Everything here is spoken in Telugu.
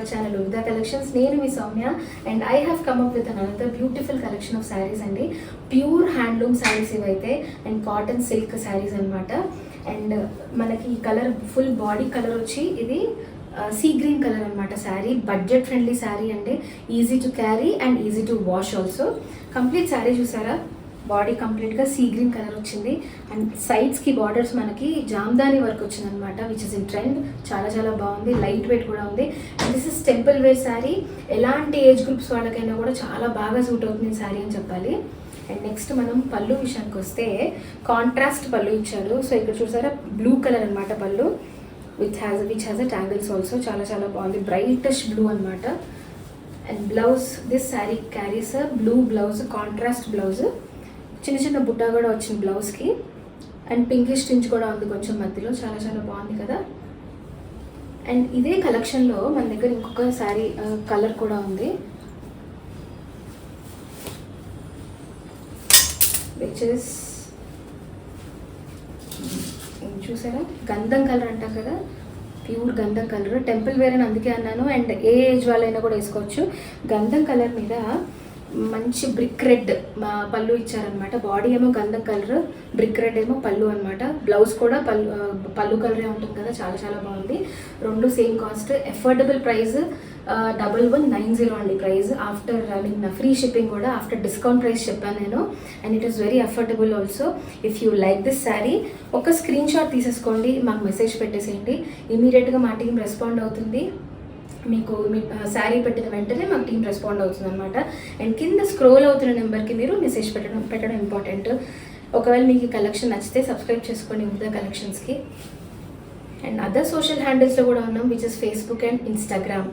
అవర్ ఛానల్ ఉగ్దా కలెక్షన్స్. నేను మీ Soumya and I have come up with another beautiful collection of saris అండి. ప్యూర్ హ్యాండ్లూమ్ శారీస్ ఇవైతే అండ్ కాటన్ సిల్క్ శారీస్ అనమాట. అండ్ మనకి ఈ కలర్ ఫుల్ బాడీ కలర్ వచ్చి ఇది సీ గ్రీన్ కలర్ అనమాట. శారీ బడ్జెట్ ఫ్రెండ్లీ శారీ అండి, easy to carry and easy to wash also. Complete sari చూసారా, బాడీ కంప్లీట్గా సీ గ్రీన్ కలర్ వచ్చింది అండ్ సైడ్స్కి బార్డర్స్ మనకి జామ్దాని వర్క్ వచ్చింది అనమాట, విచ్ ఇస్ ఇన్ ట్రెండ్. చాలా చాలా బాగుంది, లైట్ వెయిట్ కూడా ఉంది. And this is temple wear sari. ఎలాంటి ఏజ్ గ్రూప్స్ వాళ్ళకైనా కూడా చాలా బాగా సూట్ అవుతుంది శారీ అని చెప్పాలి. అండ్ నెక్స్ట్ మనం పళ్ళు విషయానికి వస్తే కాంట్రాస్ట్ పళ్ళు ఇచ్చాడు. సో ఇక్కడ చూసారా బ్లూ కలర్ అనమాట పళ్ళు, which has a tangles also. చాలా చాలా బాగుంది, బ్రైటిష్ బ్లూ అనమాట. And blouse, this sari carries blue blouse, contrast blouse. చిన్న చిన్న బుట్ట కూడా వచ్చింది బ్లౌజ్కి అండ్ పింకిష్ టించ్ కూడా ఉంది కొంచెం మధ్యలో. చాలా చాలా బాగుంది కదా. అండ్ ఇదే కలెక్షన్లో మన దగ్గర ఇంకొక శారీ కలర్ కూడా ఉంది, విచ్ ఇస్ చూసారా గంధం కలర్ అంటాం కదా, ప్యూర్ గంధం కలర్. టెంపుల్ వేర్ అని అందుకే అన్నాను. అండ్ ఏ ఏజ్ వాళ్ళైనా కూడా వేసుకోవచ్చు. గంధం కలర్ మీద మంచి బ్రిక్ రెడ్ పళ్ళు ఇచ్చారనమాట. బాడీ ఏమో గంధం కలర్, బ్రిక్ రెడ్ ఏమో పళ్ళు అనమాట. బ్లౌజ్ కూడా పళ్ళు కలరే ఉంటుంది కదా. చాలా చాలా బాగుంది. రెండు సేమ్ కాస్ట్, ఎఫోర్డబుల్ ప్రైస్ 1190 అండి ప్రైస్. ఆఫ్టర్ ఫ్రీ షిప్పింగ్ కూడా, ఆఫ్టర్ డిస్కౌంట్ ప్రైస్ చెప్పాను నేను. And it is very affordable also. If you like this sari ఒక స్క్రీన్ షాట్ తీసేసుకోండి, మాకు మెసేజ్ పెట్టేసేయండి. ఇమీడియట్గా మా టీం రెస్పాండ్ అవుతుంది. మీకు మీ శారీ పెట్టిన వెంటనే మాకు టీం రెస్పాండ్ అవుతుంది అనమాట. అండ్ కింద స్క్రోల్ అవుతున్న నెంబర్కి మీరు మెసేజ్ పెట్టడం ఇంపార్టెంట్. ఒకవేళ మీకు ఈ కలెక్షన్ నచ్చితే సబ్స్క్రైబ్ చేసుకోండి ఉగ్దా కలెక్షన్స్కి. అండ్ అదర్ సోషల్ హ్యాండిల్స్లో కూడా ఉన్నాం, which is Facebook and Instagram.